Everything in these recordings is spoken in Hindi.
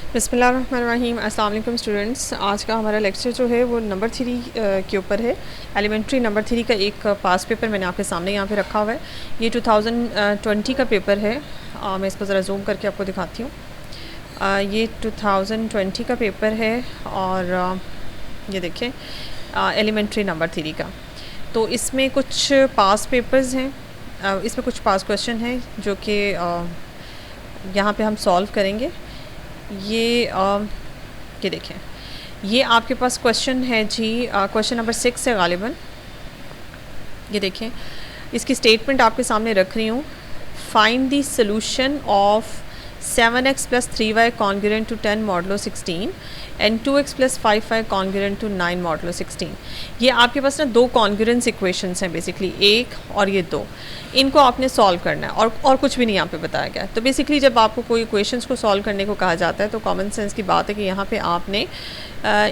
बिस्मिल्लाहिर्रहमानिर्रहीम। अस्सलाम वालेकुम स्टूडेंट्स। आज का हमारा लेक्चर जो है वो नंबर 3 के ऊपर है। एलिमेंट्री नंबर 3 का एक पास पेपर मैंने आपके सामने यहाँ पे रखा हुआ है। ये 2020 का पेपर है। मैं इसको ज़रा जूम करके आपको दिखाती हूँ। ये 2020 का पेपर है और ये देखें एलिमेंट्री नंबर 3 का। तो इसमें कुछ पास पेपर्स हैं, इसमें कुछ पास क्वेश्चन हैं जो कि यहाँ पे हम सॉल्व करेंगे। ये देखें, ये आपके पास क्वेश्चन है जी, क्वेश्चन नंबर 6 है गालिबन। ये देखें, इसकी स्टेटमेंट आपके सामने रख रही हूँ। Find the solution of 7x + 3y congruent to 10 modulo 16 and 2x + 5y congruent to 9 modulo 16। ये आपके पास ना दो कॉन्ग्रुएंस इक्वेशंस हैं बेसिकली, एक और ये दो। इनको आपने सॉल्व करना है और कुछ भी नहीं यहाँ पे बताया गया है। तो बेसिकली जब आपको कोई इक्वेशंस को सॉल्व करने को कहा जाता है तो कॉमन सेंस की बात है कि यहाँ पे आपने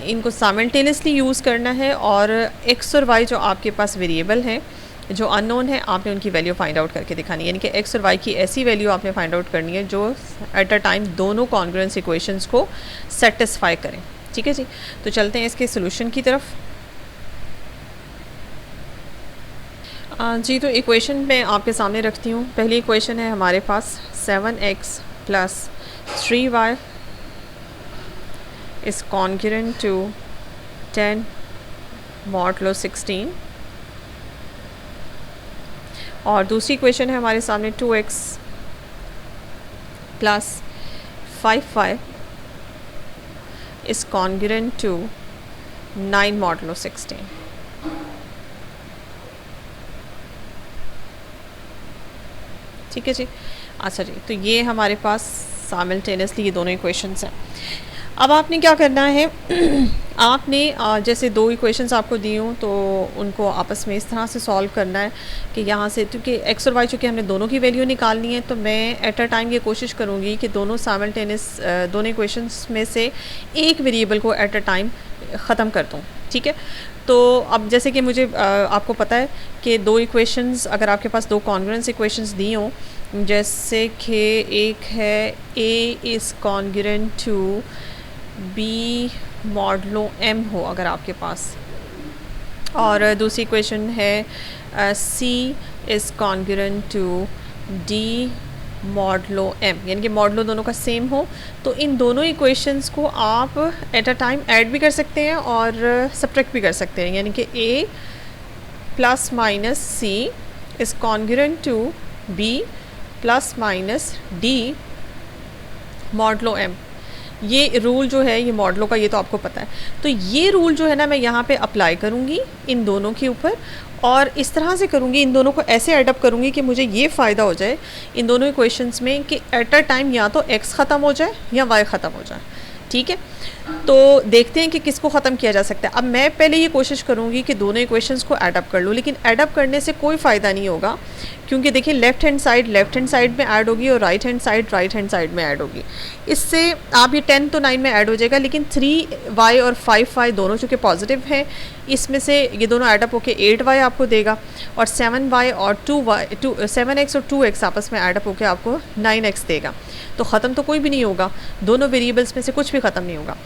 इनको साइमल्टेनियसली यूज़ करना है और x और y जो आपके पास वेरिएबल हैं, जो अननोन है, आपने उनकी वैल्यू फाइंड आउट करके दिखानी है। यानी कि x और y की ऐसी वैल्यू आपने फाइंड आउट करनी है जो एट अ टाइम दोनों कॉन्ग्रुएंस इक्वेशंस को सेटिस्फाई करें। ठीक है जी, तो चलते हैं इसके सोल्यूशन की तरफ। जी, तो इक्वेशन मैं आपके सामने रखती हूँ। पहली इक्वेशन है हमारे पास 7x + 3y is congruent to 10 modulo 16 और दूसरी इक्वेशन है हमारे सामने 2x + 5y is congruent to 9 modulo 16। ठीक है जी। अच्छा जी, तो ये हमारे पास साइमल्टेनियसली ये दोनों इक्वेशंस हैं। अब आपने क्या करना है आपने जैसे दो इक्वेशंस आपको दी हूँ तो उनको आपस में इस तरह से सॉल्व करना है कि यहाँ से, क्योंकि x और y चूँकि हमने दोनों की वैल्यू निकालनी है, तो मैं एट अ टाइम ये कोशिश करूँगी कि दोनों साइमल्टेनियस दोनों इक्वेशंस में से एक वेरिएबल को एट अ टाइम ख़त्म कर दूँ। ठीक है, तो अब जैसे कि मुझे आपको पता है कि दो इक्वेशंस, अगर आपके पास दो कॉन्ग्रुएंस इक्वेशंस दी हों, जैसे कि एक है a is congruent to b modulo m हो अगर आपके पास, और दूसरी इक्वेशन है c is congruent to d modulo m, यानी कि मॉडलो दोनों का सेम हो, तो इन दोनों इक्वेशंस को आप एट अ टाइम ऐड भी कर सकते हैं और सब्ट्रैक्ट भी कर सकते हैं। यानी कि a ± c is congruent to b ± d modulo m। ये रूल जो है ये मॉडलों का, ये तो आपको पता है। तो ये रूल जो है ना, मैं यहाँ पे अप्लाई करूँगी इन दोनों के ऊपर और इस तरह से करूँगी, इन दोनों को ऐसे एडअप करूँगी कि मुझे ये फ़ायदा हो जाए इन दोनों इक्वेशंस में कि एट अ टाइम या तो x ख़त्म हो जाए या y ख़त्म हो जाए। ठीक है, तो देखते हैं कि किसको ख़त्म किया जा सकता है। अब मैं पहले ये कोशिश करूँगी कि दोनों इक्वेशंस को एडअप कर लूँ, लेकिन एडअप करने से कोई फ़ायदा नहीं होगा, क्योंकि देखिए लेफ़्ट हैंड साइड में ऐड होगी और राइट हैंड साइड में ऐड होगी। इससे आप ये 10 तो 9 में ऐड हो जाएगा, लेकिन 3y और 5y दोनों चूँकि पॉजिटिव हैं, इसमें से ये दोनों ऐडअप होकर 8y आपको देगा और 7y और 7x और 2x आपस में ऐडअप होकर आपको 9x देगा। तो ख़त्म तो कोई भी नहीं होगा, दोनों वेरिएबल्स में से कुछ भी ख़त्म नहीं होगा।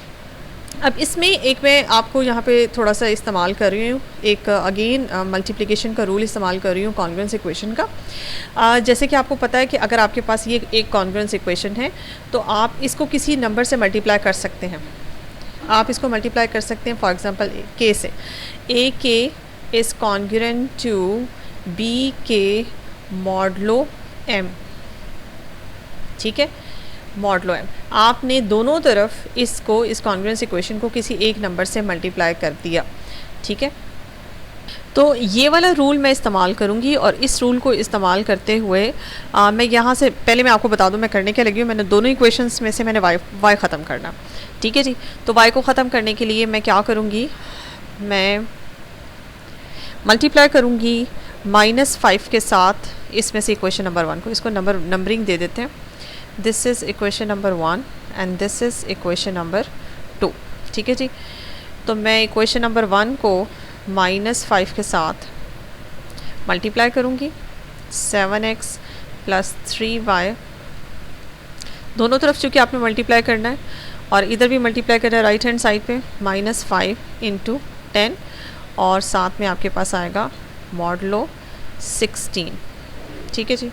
अब इसमें एक मैं आपको यहाँ पे थोड़ा सा इस्तेमाल कर रही हूँ, एक अगेन मल्टीप्लिकेशन का रूल इस्तेमाल कर रही हूँ कॉन्ग्रुएंस इक्वेशन का। जैसे कि आपको पता है कि अगर आपके पास ये एक कॉन्ग्रुएंस इक्वेशन है तो आप इसको किसी नंबर से मल्टीप्लाई कर सकते हैं। आप इसको मल्टीप्लाई कर सकते हैं फॉर एग्ज़ाम्पल k से। a k is congruent to b k modulo m। ठीक है, मॉडलो m। आपने दोनों तरफ इसको, इस कॉन्ग्रुएंस इक्वेशन को किसी एक नंबर से मल्टीप्लाई कर दिया। ठीक है, तो ये वाला रूल मैं इस्तेमाल करूँगी और इस रूल को इस्तेमाल करते हुए मैं यहाँ से पहले मैं आपको बता दूँ मैं करने क्या लगी हूँ। मैंने दोनों इक्वेशंस में से मैंने y ख़त्म करना। ठीक है जी, तो y को ख़त्म करने के लिए मैं क्या करूँगी, मैं मल्टीप्लाई करूँगी -5 के साथ इसमें से इक्वेशन नंबर 1 को, इसको नंबरिंग दे देते हैं। This is equation number 1 and this is equation number 2। ठीक है जी, तो मैं इक्वेशन नंबर 1 को -5 के साथ मल्टीप्लाई करूँगी, 7x + 3y, दोनों तरफ चूँकि आपने मल्टीप्लाई करना है, और इधर भी मल्टीप्लाई कर रहा है राइट हैंड साइड पे, -5 इंटू 10 और साथ में आपके पास आएगा मॉडलो 16। ठीक है जी,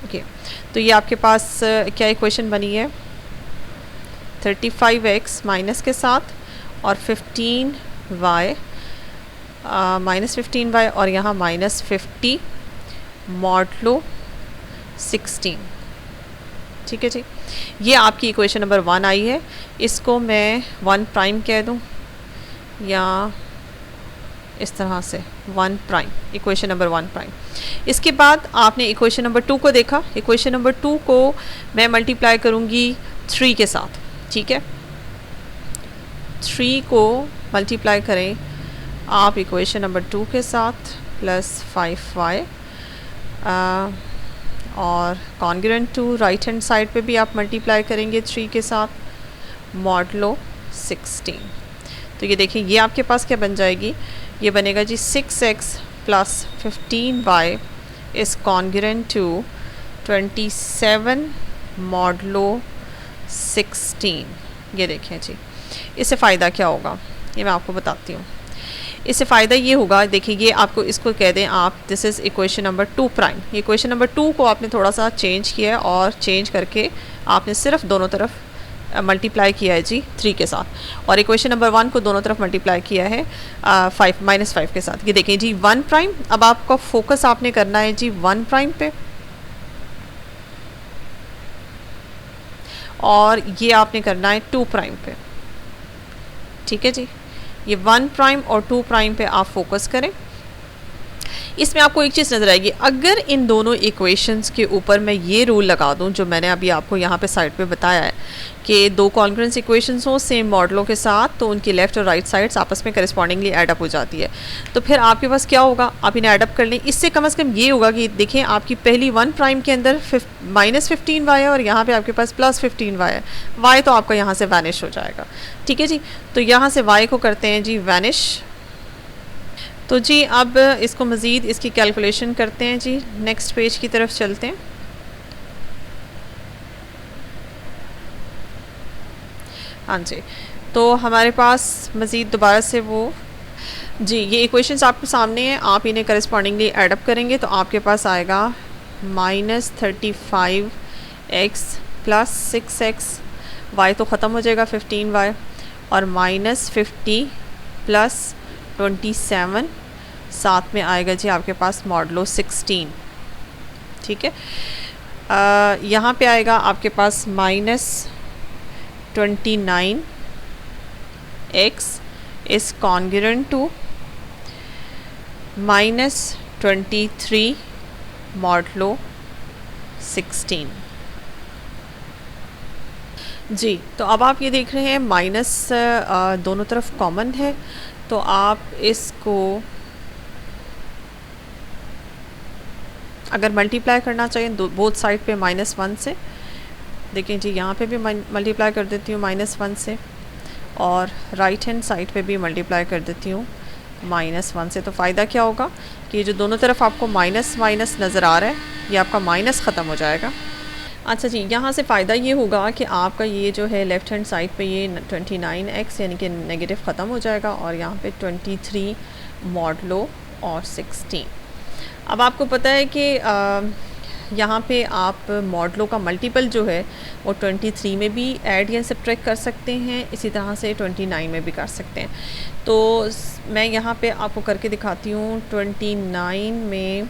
ओके। तो ये आपके पास क्या इक्वेशन बनी है, 35x माइनस के साथ और 15y -15y और यहाँ -50 मॉडलो 16। ठीक है जी, ये आपकी इक्वेशन नंबर 1 आई है। इसको मैं 1 प्राइम कह दूँ या इस तरह से 1 प्राइम, इक्वेशन नंबर 1 प्राइम। इसके बाद आपने इक्वेशन नंबर 2 को देखा, इक्वेशन नंबर 2 को मैं मल्टीप्लाई करूँगी 3 के साथ। ठीक है, 3 को मल्टीप्लाई करें आप इक्वेशन नंबर 2 के साथ +5y और congruent to right hand side पे भी आप मल्टीप्लाई करेंगे 3 के साथ मॉडलो 16। तो ये देखिए ये आपके पास क्या बन जाएगी, ये बनेगा जी 6x + 15y is congruent to 27 modulo 16। ये देखें जी, इससे फ़ायदा क्या होगा ये मैं आपको बताती हूँ। इससे फ़ायदा ये होगा, देखिए ये आपको इसको कह दें आप, this is equation number 2 prime. ये इक्वेशन नंबर 2 को आपने थोड़ा सा चेंज किया है और चेंज करके आपने सिर्फ दोनों तरफ मल्टीप्लाई किया है जी 3 के साथ, और इक्वेशन नंबर 1 को दोनों तरफ मल्टीप्लाई किया है 5 के साथ। ये देखें जी 1 प्राइम। अब आपका फोकस आपने करना है जी 1 प्राइम पे, और ये आपने करना है 2 प्राइम पे। ठीक है जी, ये 1 प्राइम और 2 प्राइम पे आप फोकस करें। इसमें आपको एक चीज़ नज़र आएगी, अगर इन दोनों इक्वेशंस के ऊपर मैं ये रूल लगा दूं जो मैंने अभी आपको यहाँ पे साइड पे बताया है कि 2 कॉन्ग्रुएंस इक्वेशंस हो सेम मॉडलों के साथ, तो उनकी लेफ़्ट और राइट साइड्स आपस में करस्पॉन्डिंगली एडअप हो जाती है। तो फिर आपके पास क्या होगा, आप इन्हें एडअप कर लें। इससे कम से कम ये होगा कि देखें आपकी पहली 1 प्राइम के अंदर -15y है और यहाँ पर आपके पास +15y है। y तो आपका यहाँ से वैनिश हो जाएगा। ठीक है जी, तो यहाँ से y को करते हैं जी वैनिश। तो जी अब इसको मज़ीद इसकी कैलकुलेशन करते हैं जी, नेक्स्ट पेज की तरफ चलते हैं। हाँ जी, तो हमारे पास मज़ीद दोबारा से वो जी ये इक्वेशंस आपके सामने हैं, आप इन्हें करस्पॉन्डिंगली एडअप करेंगे तो आपके पास आएगा -35x + 6x, y तो ख़त्म हो जाएगा 15y, और -50 + 27 साथ में आएगा जी आपके पास मॉडलो 16। ठीक है, यहाँ पे आएगा आपके पास -29x is congruent to -23 modulo 16। जी, तो अब आप ये देख रहे हैं माइनस दोनों तरफ कॉमन है, तो आप इसको अगर मल्टीप्लाई करना चाहिए बोथ साइड पे -1 से, देखें जी यहाँ पे भी मल्टीप्लाई कर देती हूँ -1 से, और राइट हैंड साइड पे भी मल्टीप्लाई कर देती हूँ -1 से। तो फ़ायदा क्या होगा कि जो दोनों तरफ आपको माइनस माइनस नज़र आ रहा है ये आपका माइनस ख़त्म हो जाएगा। अच्छा जी, यहाँ से फ़ायदा ये होगा कि आपका ये जो है लेफ़्ट हैंड साइड पे ये 29x यानी कि नेगेटिव ख़त्म हो जाएगा, और यहाँ पे 23 मॉडलो और 16। अब आपको पता है कि यहाँ पे आप मॉडलो का मल्टीपल जो है वो 23 में भी ऐड या सब्ट्रैक्ट कर सकते हैं, इसी तरह से 29 में भी कर सकते हैं। तो मैं यहाँ पे आपको करके दिखाती हूँ। 29 में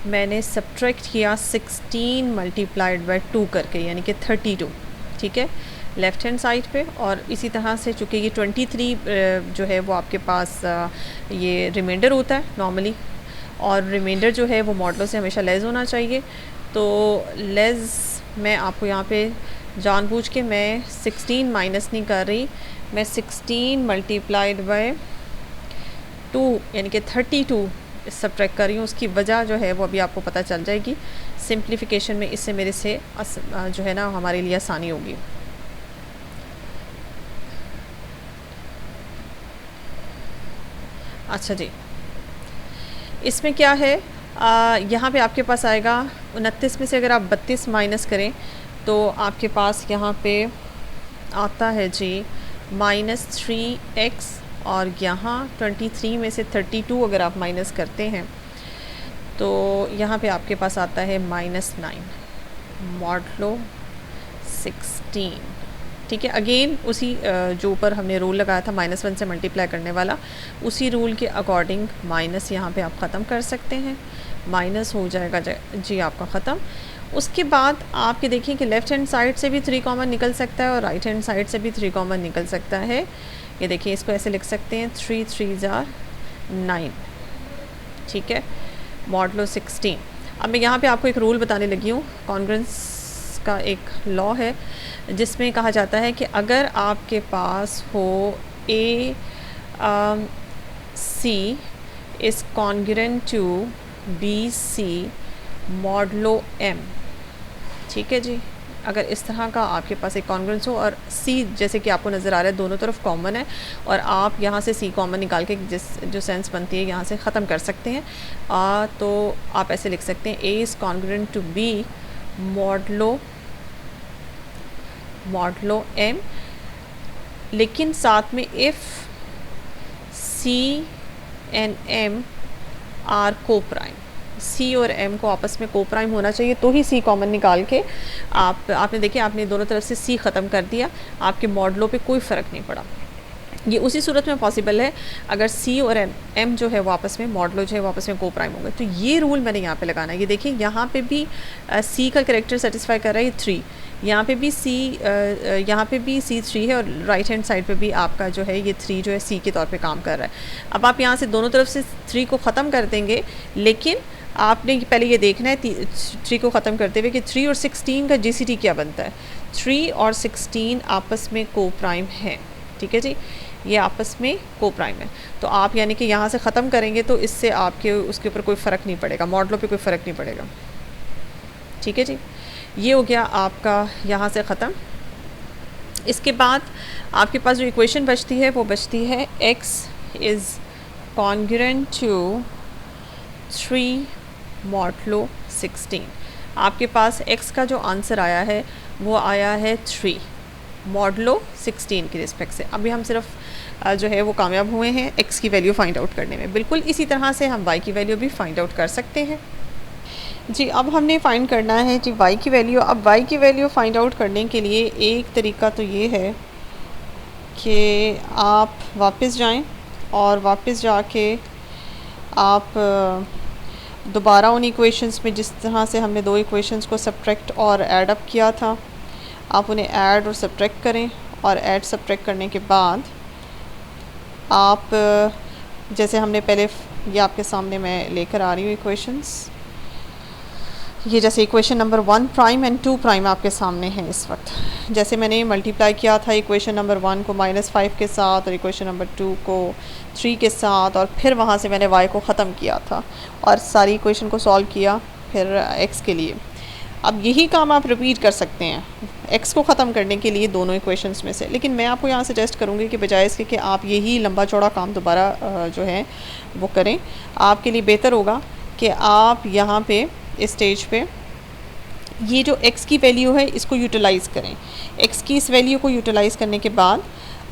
मैंने सब्ट्रैक्ट किया 16 × 2 करके, यानी कि 32। ठीक है, लेफ़्ट हैंड साइड पे, और इसी तरह से चूँकि ये 23 जो है वो आपके पास ये रिमाइंडर होता है नॉर्मली, और रिमाइंडर जो है वो मॉडलो से हमेशा लेस होना चाहिए। तो लेस मैं आपको यहाँ पे जानबूझ के मैं 16 माइनस नहीं कर रही, मैं 16 × 2 यानी कि 32 सब्ट्रैक्ट कर रही हूँ। उसकी वजह जो है वो अभी आपको पता चल जाएगी सिंप्लीफिकेशन में, इससे मेरे से जो है ना हमारे लिए आसानी होगी। अच्छा जी, इसमें क्या है, यहाँ पे आपके पास आएगा 29 में से अगर आप 32 माइनस करें तो आपके पास यहाँ पे आता है जी -3x, और यहाँ 23 में से 32 अगर आप माइनस करते हैं तो यहाँ पे आपके पास आता है -9 मॉडलो 16। ठीक है, अगेन उसी जो ऊपर हमने रूल लगाया था -1 से मल्टीप्लाई करने वाला, उसी रूल के अकॉर्डिंग माइनस यहाँ पे आप ख़त्म कर सकते हैं। माइनस हो जाएगा जी आपका ख़त्म। उसके बाद आपके देखिए कि लेफ़्ट हैंड साइड से भी 3 कॉमन निकल सकता है और राइट हैंड साइड से भी 3 कॉमन निकल सकता है। ये देखिए, इसको ऐसे लिख सकते हैं 3 3 जार 9। ठीक है, मॉडलो 16। अब मैं यहाँ पे आपको एक रूल बताने लगी हूँ, कॉन्ग्रेंस का एक लॉ है जिसमें कहा जाता है कि अगर आपके पास हो A C is congruent to B C modulo M. ठीक है जी, अगर इस तरह का आपके पास एक कॉन्ग्रेंस हो और C जैसे कि आपको नज़र आ रहा है दोनों तरफ कॉमन है, और आप यहाँ से C कॉमन निकाल के जो सेंस बनती है यहाँ से ख़त्म कर सकते हैं। तो आप ऐसे लिख सकते हैं A is congruent to B modulo M, लेकिन साथ में if C and M are coprime, C और M को आपस में को प्राइम होना चाहिए तो ही C कॉमन निकाल के आपने देखिए आपने दोनों तरफ से C ख़त्म कर दिया, आपके मॉडलों पे कोई फ़र्क नहीं पड़ा। ये उसी सूरत में पॉसिबल है अगर C और M जो है वो आपस में मॉडलो जो है वो आपस में को प्राइम होंगे। तो ये रूल मैंने यहाँ पे लगाना है। ये देखिए यहाँ पे भी C का कैरेक्टर सेटिस्फाई कर रहा है 3, यहाँ पे भी C 3 है और राइट हैंड साइड पे भी आपका जो है ये 3 जो है C के तौर पे काम कर रहा है। अब आप यहाँ से दोनों तरफ से 3 को ख़त्म कर देंगे, लेकिन आपने पहले ये देखना है 3 को ख़त्म करते हुए कि 3 और 16 का GCT क्या बनता है। 3 और 16 आपस में को प्राइम है। ठीक है जी, ये आपस में को प्राइम है। तो आप यानी कि यहाँ से ख़त्म करेंगे तो इससे आपके उसके ऊपर कोई फ़र्क नहीं पड़ेगा, मॉडलों पे कोई फ़र्क नहीं पड़ेगा। ठीक है जी, ये हो गया आपका यहाँ से ख़त्म। इसके बाद आपके पास जो इक्वेशन बचती है वो बचती है x is congruent to 3 modulo 16। आपके पास x का जो आंसर आया है वो आया है 3 मॉडलो 16 की रिस्पेक्ट से। अभी हम सिर्फ जो है वो कामयाब हुए हैं x की वैल्यू फाइंड आउट करने में। बिल्कुल इसी तरह से हम y की वैल्यू भी फाइंड आउट कर सकते हैं जी। अब हमने फ़ाइंड करना है जी y की वैल्यू। अब y की वैल्यू फाइंड आउट करने के लिए एक तरीका तो ये है कि आप वापस जाएं और वापस जाके आप दोबारा उन इक्वेशंस में जिस तरह से हमने दो इक्वेशंस को सब्ट्रैक्ट और ऐड अप किया था, आप उन्हें ऐड और सब्ट्रैक्ट करें, और ऐड सब्ट्रैक्ट करने के बाद आप जैसे हमने पहले ये आपके सामने मैं लेकर आ रही हूँ इक्वेशंस, ये जैसे equation number 1 prime and 2 prime आपके सामने है इस वक्त। जैसे मैंने मल्टीप्लाई किया था इक्वेशन नंबर 1 को -5 के साथ और इक्वेशन नंबर 2 को 3 के साथ, और फिर वहाँ से मैंने y को ख़त्म किया था और सारी इक्वेशन को सॉल्व किया फिर x के लिए। अब यही काम आप रिपीट कर सकते हैं x को ख़त्म करने के लिए दोनों इक्वेशंस में से, लेकिन मैं आपको यहाँ सजेस्ट करूँगी कि बजाय इसके कि आप यही लंबा चौड़ा काम दोबारा जो है वो करें, आपके लिए बेहतर होगा कि आप यहाँ पे इस स्टेज पे ये जो x की वैल्यू है इसको यूटिलाइज़ करें। x की इस वैल्यू को यूटिलाइज़ करने के बाद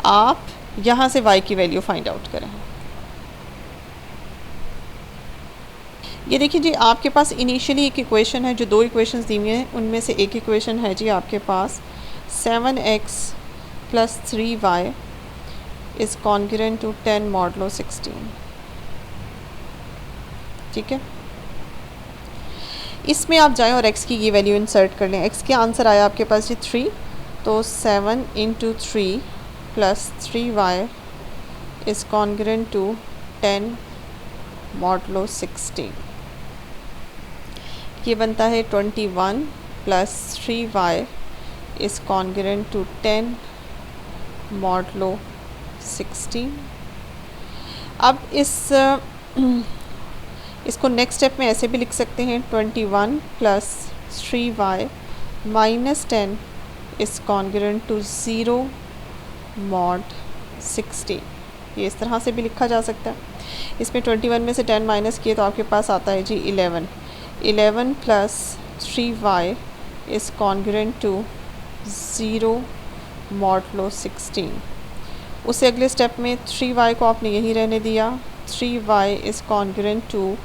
आप यहाँ से y की वैल्यू फाइंड आउट करें। ये देखिए जी, आपके पास इनिशियली एक इक्वेशन है, जो दो इक्वेशंस दी हुई हैं उनमें से एक इक्वेशन है जी आपके पास 7x + 3y is congruent to 10 modulo 16। ठीक है, इसमें आप जाएं और x की ये वैल्यू इंसर्ट कर लें। x के आंसर आया आपके पास जी 3, तो 7 × 3 + 3y is congruent to 10 modulo 16। ये बनता है 21 + 3y is congruent to 10 modulo 16। अब इसको नेक्स्ट स्टेप में ऐसे भी लिख सकते हैं 21 + 3y - 10 is congruent to 0 mod 16। ये इस तरह से भी लिखा जा सकता है। इसमें 21 में से 10 माइनस किए तो आपके पास आता है जी 11 + 3y is congruent to 0 modulo 16। उससे अगले स्टेप में 3y को आपने यहीं रहने दिया, 3y is congruent to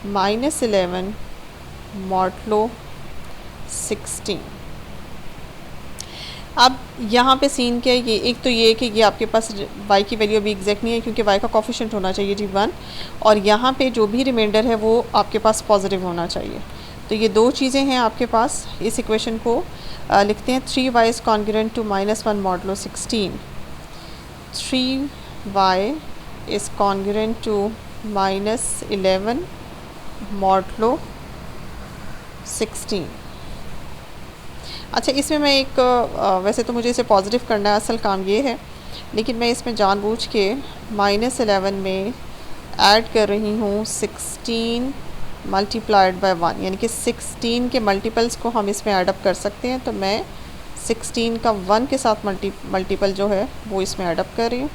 -11 modulo 16। अब यहाँ पे सीन क्या है, ये एक तो ये है कि ये आपके पास y की वैल्यू अभी एग्जैक्ट नहीं है क्योंकि y का कोफिशिएंट होना चाहिए जी 1, और यहाँ पे जो भी रिमाइंडर है वो आपके पास पॉजिटिव होना चाहिए। तो ये दो चीज़ें हैं आपके पास। इस इक्वेशन को लिखते हैं 3y is congruent to -1 modulo 16। 3y is congruent to -11 modulo 16। अच्छा, इसमें मैं एक वैसे तो मुझे इसे पॉजिटिव करना है, असल काम ये है, लेकिन मैं इसमें जानबूझ के -11 में ऐड कर रही हूँ 16 मल्टीप्लाइड बाय 1, यानी कि 16 के मल्टीपल्स को हम इसमें ऐडअप कर सकते हैं। तो मैं 16 का 1 के साथ मल्टीपल जो है वो इसमें ऐडअप कर रही हूँ।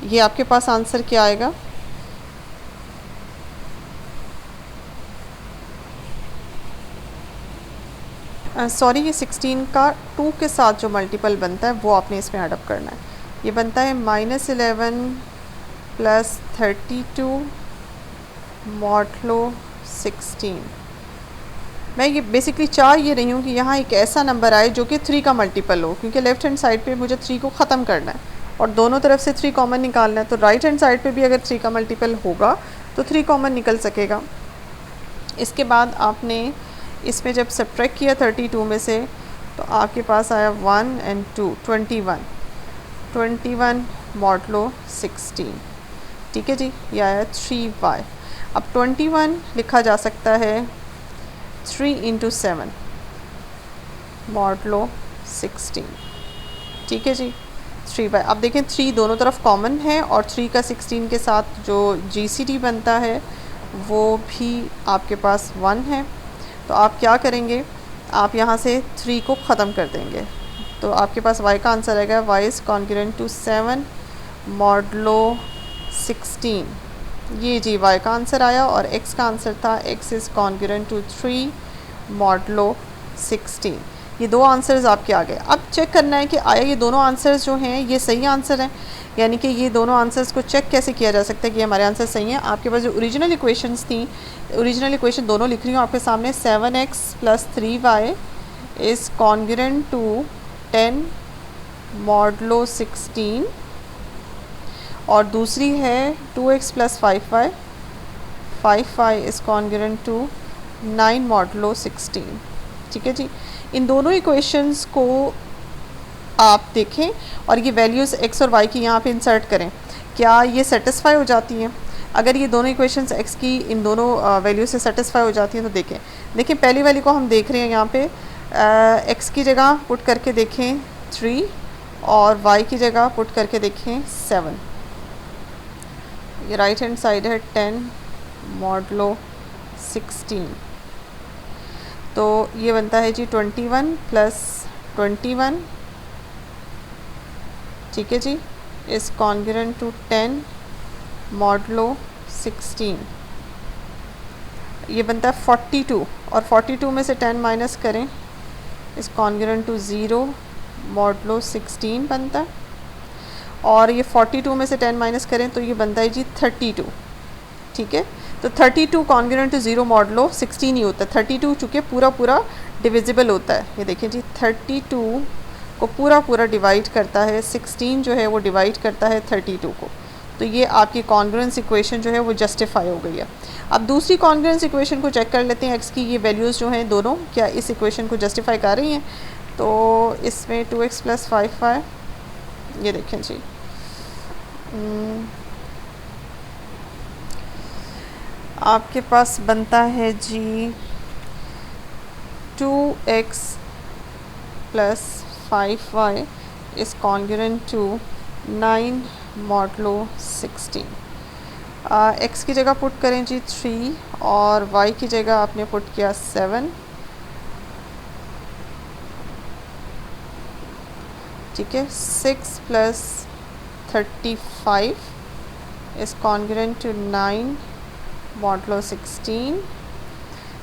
ये आपके पास आंसर क्या आएगा? सॉरी, ये 16 का 2 के साथ जो मल्टीपल बनता है वो आपने इसमें ऐडअप करना है। ये बनता है -11 प्लस 32 मॉडलो 16। मैं ये बेसिकली चाह ये रही हूँ कि यहाँ एक ऐसा नंबर आए जो कि 3 का मल्टीपल हो, क्योंकि लेफ़्ट हैंड साइड पे मुझे 3 को ख़त्म करना है और दोनों तरफ से 3 कॉमन निकालना है। तो राइट हैंड साइड पे भी अगर 3 का मल्टीपल होगा तो 3 कॉमन निकल सकेगा। इसके बाद आपने इसमें जब सब्ट्रैक्ट किया 32 में से तो आपके पास आया 1 and 2 21 मॉडलो 16। ठीक है जी, ये आया 3y। अब 21 लिखा जा सकता है 3 × 7 मॉडलो 16। ठीक है जी, 3y। अब देखें 3 दोनों तरफ कॉमन है और 3 का 16 के साथ जो GCD बनता है वो भी आपके पास 1 है। तो आप क्या करेंगे, आप यहाँ से 3 को ख़त्म कर देंगे तो आपके पास y का आंसर आएगा y is congruent to 7 modulo 16। ये जी y का आंसर आया, और x का आंसर था x is congruent to 3 modulo 16। ये दो आंसर्स आपके आ गए। अब चेक करना है कि आया ये दोनों आंसर्स जो हैं ये सही आंसर हैं, यानी कि ये दोनों आंसर्स को चेक कैसे किया जा सकता है कि हमारे आंसर सही हैं। आपके पास जो ओरिजिनल इक्वेशंस थी, ओरिजिनल इक्वेशन दोनों लिख रही हूँ आपके सामने। 7x + 3y is congruent to 10 modulo 16, और दूसरी है 2x + 5y, 5y is congruent to 9 modulo 16। ठीक है जी, इन दोनों इक्वेशंस को आप देखें और ये वैल्यूज़ x और y की यहाँ पे इंसर्ट करें, क्या ये सेटिस्फाई हो जाती हैं? अगर ये दोनों इक्वेशंस x की इन दोनों वैल्यू से सेटिस्फाई हो जाती हैं तो देखें पहली वाली को हम देख रहे हैं यहाँ पे x की जगह पुट करके देखें 3 और y की जगह पुट करके देखें 7। ये राइट हैंड साइड है 10 मॉडलो 16। तो ये बनता है जी 21 + 21। ठीक है जी, इज़ कॉन्ग्रुएंट टू 10 मॉडलो 16। ये बनता है 42, और 42 में से 10 माइनस करें, इज़ कॉन्ग्रुएंट टू 0 मॉडलो 16 बनता है। और ये 42 में से 10 माइनस करें तो ये बनता है जी 32। ठीक है, तो 32 कॉन्ग्रुएंट टू 0 मॉडलो 16 ही होता है। 32 चूँकि पूरा डिविजिबल होता है। ये देखें जी, 32 को पूरा डिवाइड करता है, 16 जो है वो डिवाइड करता है 32 को। तो ये आपकी कॉन्ग्रुएंस इक्वेशन जो है वो जस्टिफाई हो गई है। अब दूसरी कॉन्ग्रुएंस इक्वेशन को चेक कर लेते हैं, x की ये वैल्यूज़ जो हैं दोनों क्या इस इक्वेशन को जस्टिफाई कर रही हैं। तो इसमें 2x + 5y, ये देखें जी, आपके पास बनता है जी 2x + 5y is congruent to 9 modulo 16। x की जगह पुट करें जी 3 और y की जगह आपने पुट किया 7। ठीक है, 6 + 35 is congruent to 9 modulo 16।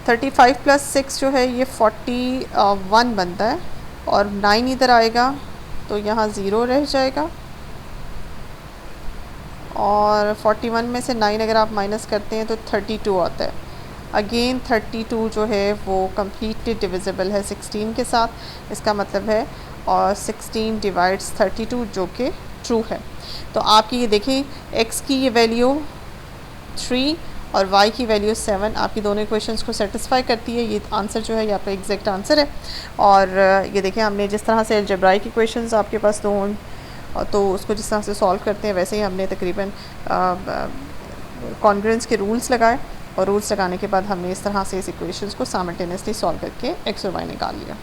35 plus 6 जो है ये 41 बनता है, और 9 इधर आएगा तो यहाँ ज़ीरो रह जाएगा, और 41 में से 9 अगर आप माइनस करते हैं तो 32 आता है। अगेन 32 जो है वो कम्प्लीटली डिविजिबल है 16 के साथ, इसका मतलब है और 16 डिवाइड्स 32 जो कि ट्रू है। तो आपकी ये देखें x की ये वैल्यू 3 और y की वैल्यू 7 आपकी दोनों इक्वेशंस को सेटिस्फाई करती है। ये आंसर जो है ये आपका एग्जैक्ट आंसर है। और ये देखें हमने जिस तरह से अलजेब्राइक इक्वेशंस आपके पास दो तो उसको जिस तरह से सॉल्व करते हैं वैसे ही हमने तकरीबन कॉन्ग्रुएंस के रूल्स लगाए, और रूल्स लगाने के बाद हमने इस तरह से इस इक्वेशंस को साइमल्टेनियसली सॉल्व करके x और y निकाल लिया।